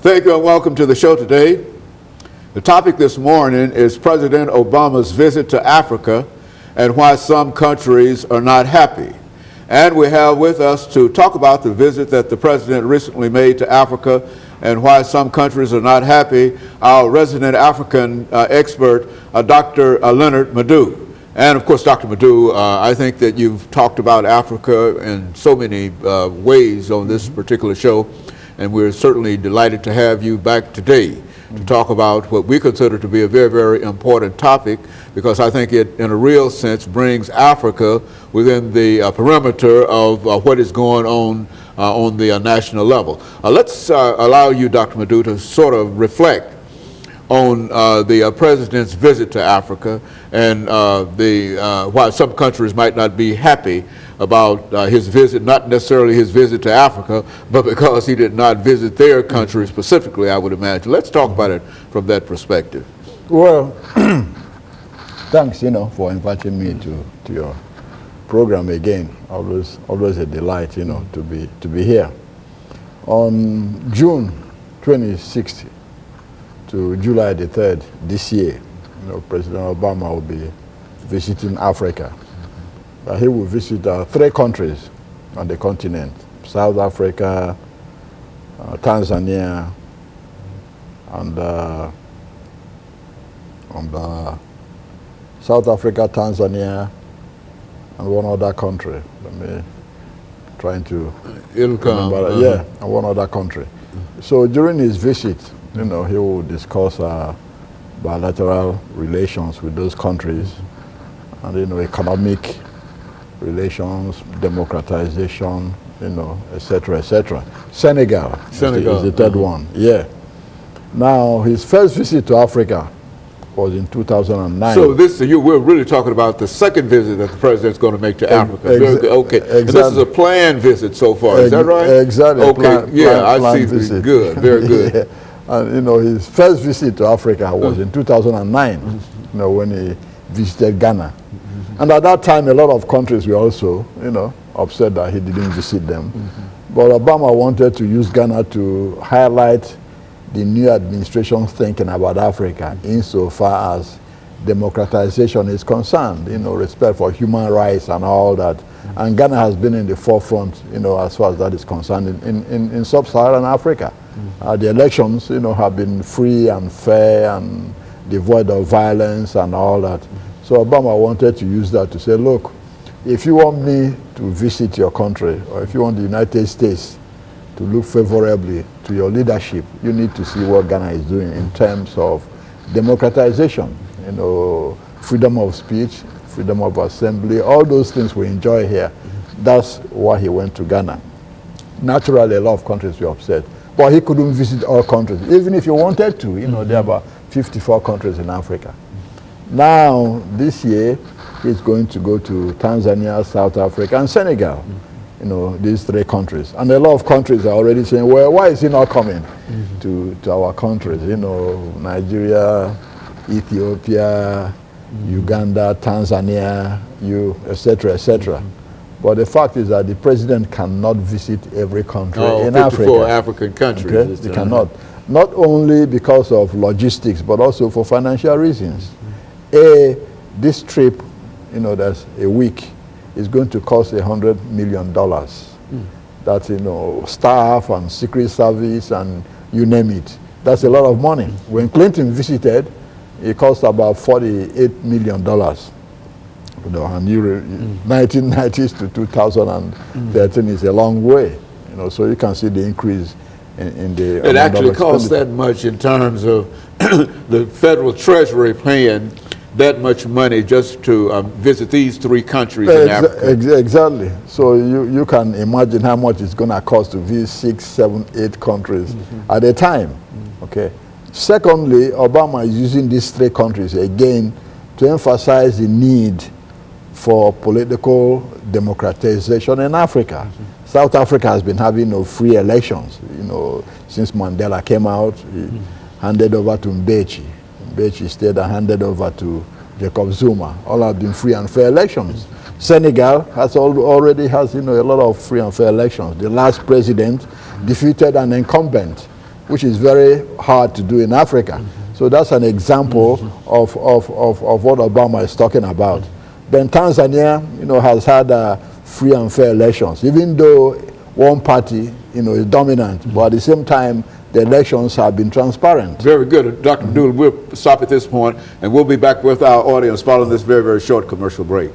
Thank you and welcome to the show today. The topic this morning is President Obama's visit to Africa and why some countries are not happy. And we have with us to talk about the visit that the president recently made to Africa and why some countries are not happy, our resident African expert, Dr. LMadu. And of course, Dr. Madu, I think that you've talked about Africa in so many ways on this particular show, and we're certainly delighted to have you back today to talk about what we consider to be a very, very important topic, because I think it, in a real sense, brings Africa within the perimeter of what is going on the national level. Let's allow you, Dr. Madu, to sort of reflect on the president's visit to Africa and why some countries might not be happy about his visit, not necessarily his visit to Africa, but because he did not visit their country specifically, I would imagine. Let's talk about it from that perspective. Well, thanks, for inviting me to your program again. Always a delight, to be here. On June 26th to July the 3rd this year, President Obama will be visiting Africa. He will visit 3 countries on the continent: South Africa, Tanzania, and South Africa, Tanzania, and one other country. Let me trying to remember. Yeah, and one other country. So during his visit, he will discuss bilateral relations with those countries, and economic relations, democratization, etc., etc. Senegal is the third one. Yeah. Now, his first visit to Africa was in 2009. So we're really talking about the second visit that the president's going to make to Africa. Okay. Exactly. And this is a planned visit so far. Is that right? Exactly. Okay. I see. Visit. Good. Very good. Yeah. And his first visit to Africa was in 2009. When he visited Ghana. And at that time, a lot of countries were also, upset that he didn't visit them. But Obama wanted to use Ghana to highlight the new administration's thinking about Africa insofar as democratization is concerned, respect for human rights and all that. And Ghana has been in the forefront, as far as that is concerned in sub-Saharan Africa. The elections, have been free and fair and devoid of violence and all that. So Obama wanted to use that to say, look, if you want me to visit your country, or if you want the United States to look favorably to your leadership, you need to see what Ghana is doing in terms of democratization, freedom of speech, freedom of assembly, all those things we enjoy here. That's why he went to Ghana. Naturally, a lot of countries were upset, but he couldn't visit all countries, even if he wanted to. There are about 54 countries in Africa. Now, this year, he's going to go to Tanzania, South Africa, and Senegal. These 3 countries. And a lot of countries are already saying, well, why is he not coming to our countries? Nigeria, Ethiopia, Uganda, Tanzania, etc., etc. But the fact is that the president cannot visit every country in Africa. 54 African countries. Okay? He cannot. Not only because of logistics, but also for financial reasons. This trip, that's a week, is going to cost $100 million. That's, staff and Secret Service and you name it. That's a lot of money. When Clinton visited, it cost about $48 million. 1990s to 2013 is a long way. So you can see the increase in the. It actually costs that much in terms of the federal treasury paying that much money just to visit these 3 countries in Africa. Exactly. So you can imagine how much it's going to cost to visit 6, 7, 8 countries at a time. Okay. Secondly, Obama is using these 3 countries again to emphasize the need for political democratization in Africa. South Africa has been having free elections. Since Mandela came out, he handed over to Mbeki. Mbeki stayed and handed over to Jacob Zuma. All have been free and fair elections. Senegal already has a lot of free and fair elections. The last president defeated an incumbent which is very hard to do in Africa. So that's an example of what Obama is talking about. Then Tanzania, has had free and fair elections, even though one party, is dominant, but at the same time, the elections have been transparent. Very good. Dr. Madu, we'll stop at this point, and we'll be back with our audience following this very, very short commercial break.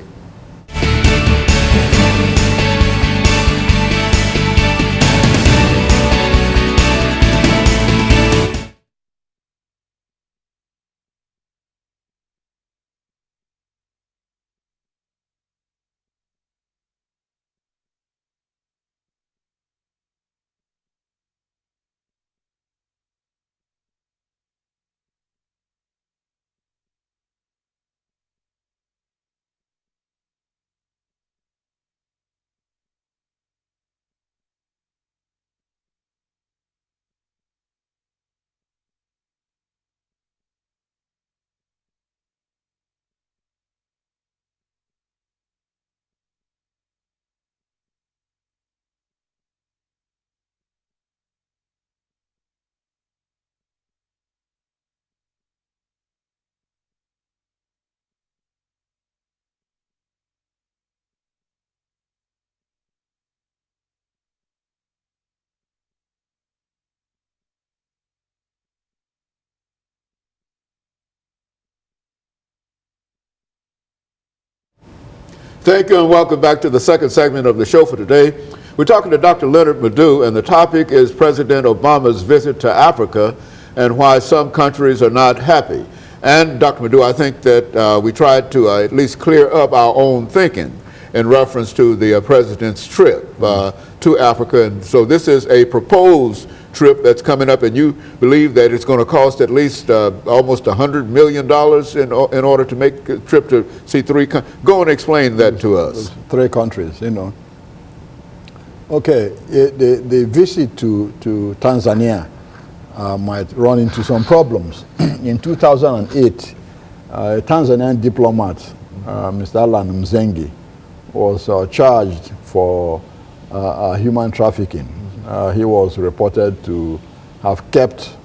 Thank you and welcome back to the second segment of the show for today. We're talking to Dr. LMadu, and the topic is President Obama's visit to Africa and why some countries are not happy. And Dr. Madu, I think that we tried to at least clear up our own thinking in reference to the president's trip to Africa. And so this is a proposed trip that's coming up, and you believe that it's going to cost at least almost $100 million in order to make a trip to see three countries. Go and explain that to us. 3 countries, Okay, the visit to Tanzania might run into some problems. In 2008, a Tanzanian diplomat, Mr. LMadu, was charged for human trafficking. He was reported to have kept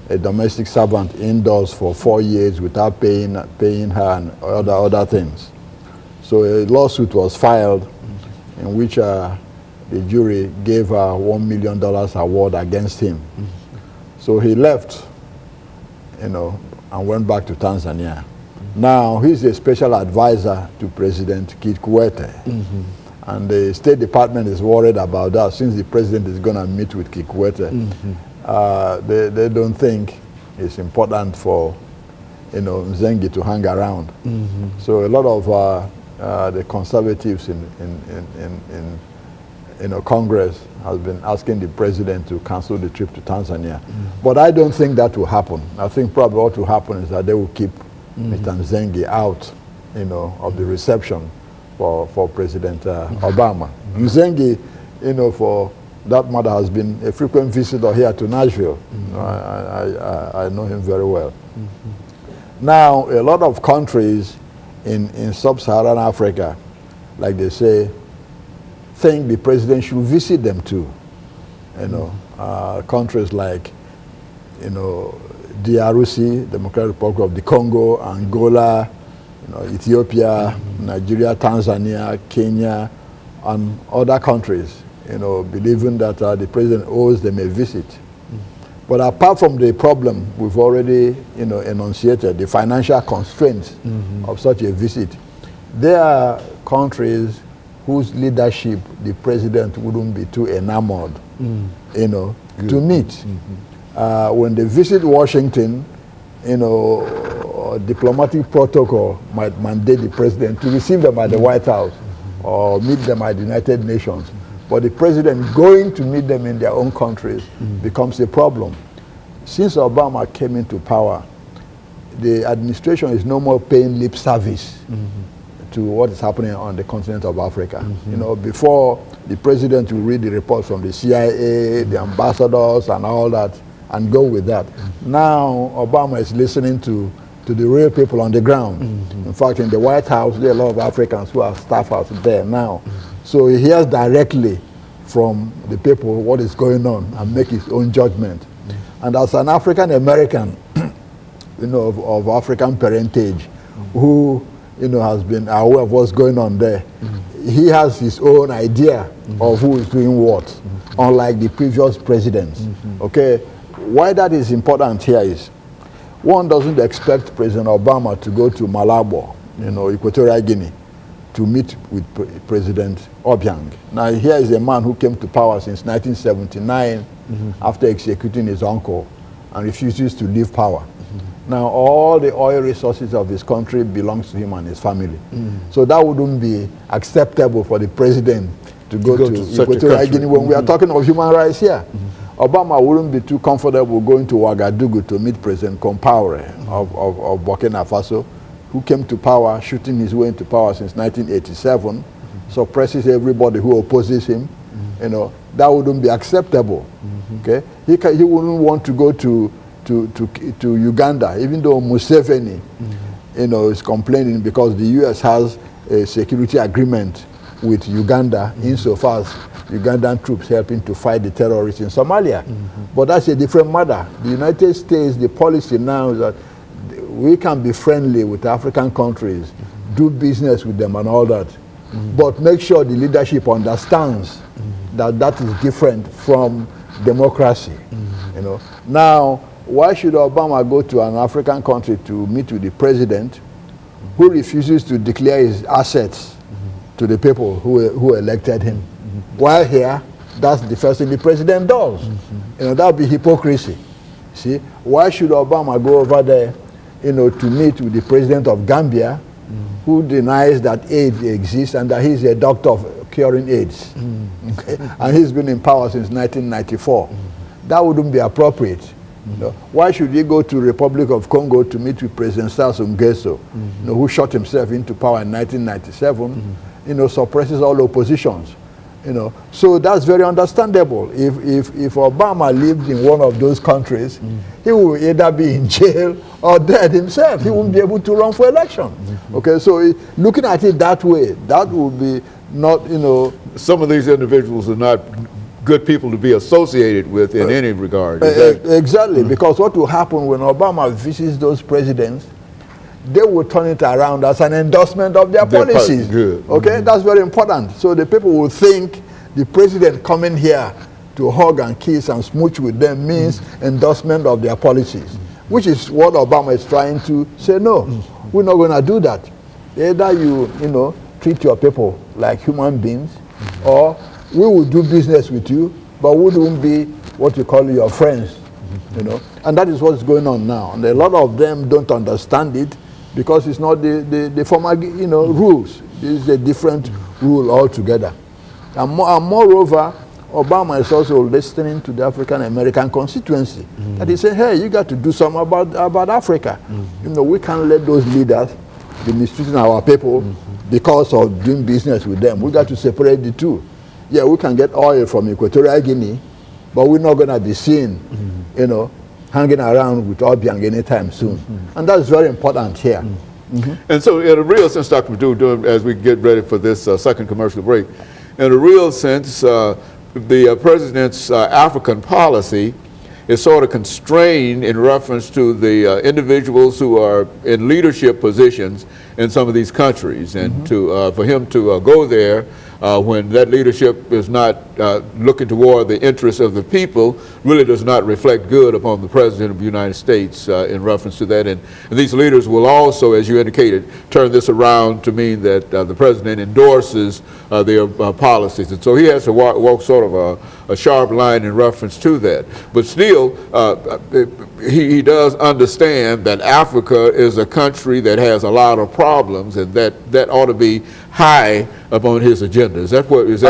a domestic servant indoors for 4 years without paying her and other things. So a lawsuit was filed in which the jury gave her $1 million award against him. So he left, and went back to Tanzania. Now he's a special advisor to President Kikwete. And the State Department is worried about that since the president is going to meet with Kikwete. They don't think it's important for Mzengi to hang around. So a lot of the conservatives in Congress has been asking the president to cancel the trip to Tanzania. But I don't think that will happen. I think probably what will happen is that they will keep Mr. Mzengi out of the reception for President Obama. Mzengi, for that matter, has been a frequent visitor here to Nashville. I know him very well. Now, a lot of countries in sub-Saharan Africa, like they say, think the president should visit them too. Countries like, DRC, Democratic Republic of the Congo, Angola, Ethiopia, Nigeria, Tanzania, Kenya, and other countries, believing that the president owes them a visit. But apart from the problem we've already, enunciated, the financial constraints of such a visit, there are countries whose leadership the president wouldn't be too enamored, to meet. When they visit Washington, diplomatic protocol might mandate the president to receive them at the White House or meet them at the United Nations. But the president going to meet them in their own countries becomes a problem. Since Obama came into power, the administration is no more paying lip service to what is happening on the continent of Africa. Before, the president will read the reports from the CIA, the ambassadors and all that, and go with that. Now, Obama is listening to the real people on the ground. In fact, in the White House, there are a lot of Africans who are staffers there now. So he hears directly from the people what is going on and make his own judgment. And as an African American, you know, of African parentage, who, you know, has been aware of what's going on there, he has his own idea of who is doing what, unlike the previous presidents. Okay, why that is important here is, one doesn't expect President Obama to go to Malabo, you know, Equatorial Guinea, to meet with President Obiang. Now, here is a man who came to power since 1979 after executing his uncle and refuses to leave power. Now, all the oil resources of his country belongs to him and his family. So that wouldn't be acceptable for the president to go to Equatorial Guinea when we are talking of human rights here. Obama wouldn't be too comfortable going to Ouagadougou to meet President Compaoré of Burkina Faso, who came to power, shooting his way into power since 1987, suppresses everybody who opposes him. You know, that wouldn't be acceptable. Okay, he wouldn't want to go to Uganda, even though Museveni, you know, is complaining because the U.S. has a security agreement with Uganda insofar as Ugandan troops helping to fight the terrorists in Somalia. But that's a different matter. The United States, the policy now is that we can be friendly with African countries, do business with them and all that, but make sure the leadership understands that that is different from democracy. You know. Now, why should Obama go to an African country to meet with the president who refuses to declare his assets to the people who elected him? While here, that's the first thing the president does. You know, that would be hypocrisy. See, why should Obama go over there, you know, to meet with the president of Gambia, who denies that AIDS exists and that he's a doctor of curing AIDS? Okay? And he's been in power since 1994. That wouldn't be appropriate. You know, why should he go to Republic of Congo to meet with President Sassou Nguesso, you know, who shot himself into power in 1997, you know, suppresses all oppositions? You know, so that's very understandable. If Obama lived in one of those countries, he would either be in jail or dead himself. He wouldn't be able to run for election. Okay, so looking at it that way, that would be not, you know. Some of these individuals are not good people to be associated with in any regard. Exactly, because what will happen when Obama visits those presidents, they will turn it around as an endorsement of their policies. Good. Okay, that's very important. So the people will think the president coming here to hug and kiss and smooch with them means endorsement of their policies, which is what Obama is trying to say. No, we're not going to do that. Either you know, treat your people like human beings, or we will do business with you, but we won't be what you call your friends. You know, and that is what's going on now. And a lot of them don't understand it, because it's not the former, you know, rules. This is a different rule altogether. And moreover, Obama is also listening to the African American constituency. That he said, hey, you got to do something about Africa. You know, we can't let those leaders be mistreating our people because of doing business with them. We got to separate the two. Yeah, we can get oil from Equatorial Guinea, but we're not going to be seen, you know, hanging around with Obiang anytime soon. And that's very important here. And so in a real sense, Dr. Madu, as we get ready for this second commercial break, in a real sense, the president's African policy is sort of constrained in reference to the individuals who are in leadership positions in some of these countries. And for him to go there when that leadership is not looking toward the interests of the people, really does not reflect good upon the President of the United States in reference to that. And these leaders will also, as you indicated, turn this around to mean that the President endorses their policies. And so he has to walk sort of a sharp line in reference to that. But still, he does understand that Africa is a country that has a lot of problems, and that ought to be high upon his agenda. Is that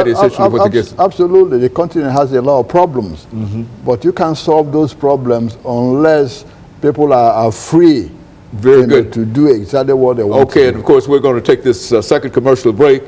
essentially what the gets? Absolutely. The continent has a lot of problems, but you can't solve those problems unless people are free Very good. to do exactly what they want to do. Okay, and of course we're going to take this second commercial break.